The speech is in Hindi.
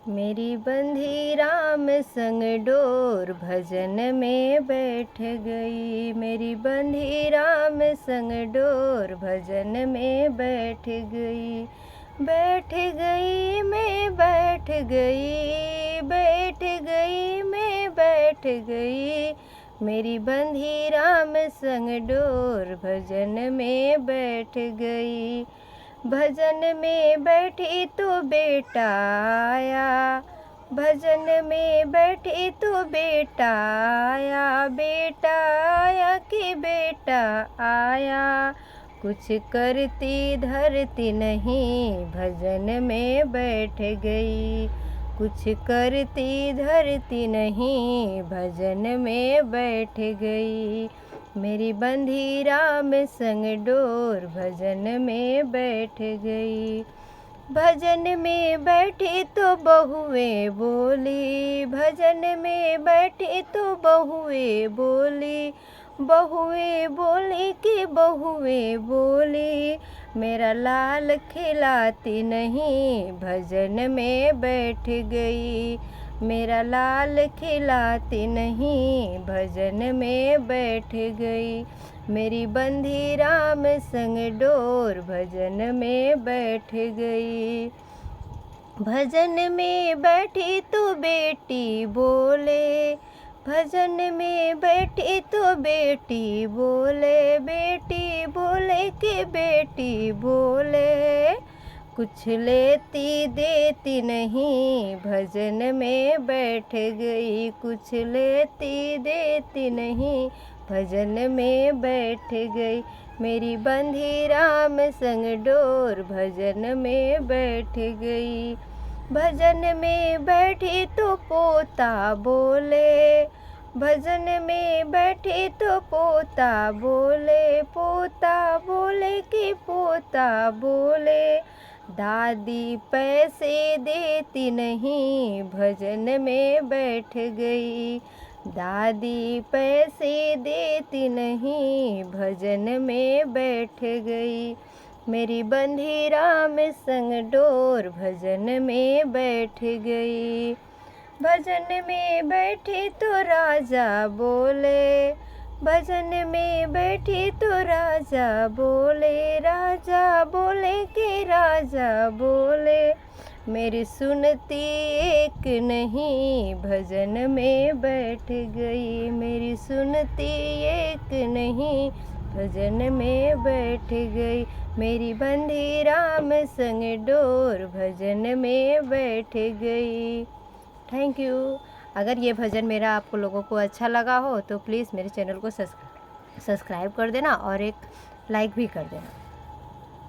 मेरी बंधी राम संग डोर भजन में बैठ गई। मेरी बंधी राम संग डोर भजन में बैठ गई। बैठ गई मैं बैठ गई, बैठ गई मैं बैठ गई। मेरी बंधी राम संग डोर भजन में बैठ गई। भजन में बैठी तो बेटा आया, भजन में बैठी तो बेटा आया। बेटा आया कि बेटा आया, कुछ करती धरती नहीं भजन में बैठ गई। कुछ करती धरती नहीं भजन में बैठ गई। मेरी बंधी राम संग डोर भजन में बैठ गई। भजन में बैठी तो बहुएं बोली, भजन में बैठी तो बहुएं बोली। बहुएं बोली कि बहुएं बोली, मेरा लाल खिलाती नहीं भजन में बैठ गई। मेरा लाल खिलाती नहीं भजन में बैठ गई। मेरी बंधी राम संग डोर भजन में बैठ गई। भजन में बैठी तो बेटी बोले, भजन में बैठी तो बेटी बोले। बेटी बोले कि बेटी बोले, कुछ लेती देती नहीं भजन में बैठ गई। कुछ लेती देती नहीं भजन में बैठ गई। मेरी बंधी राम संग डोर भजन में बैठ गई। भजन में बैठी तो पोता बोले, भजन में बैठी तो पोता बोले। पोता बोले कि पोता बोले, दादी पैसे देती नहीं भजन में बैठ गई। दादी पैसे देती नहीं भजन में बैठ गई। मेरी बंधी राम संग डोर भजन में बैठ गई। भजन में बैठी तो राजा बोले, भजन में बैठी तो राजा बोले। राजा बोले कि राजा बोले, मेरी सुनती एक नहीं भजन में बैठ गई। मेरी सुनती एक नहीं भजन में बैठ गई। मेरी बंधी राम संग डोर भजन में बैठ गई। Thank you. अगर ये भजन मेरा आपको लोगों को अच्छा लगा हो तो प्लीज़ मेरे चैनल को सब्सक्राइब कर देना और एक लाइक भी कर देना।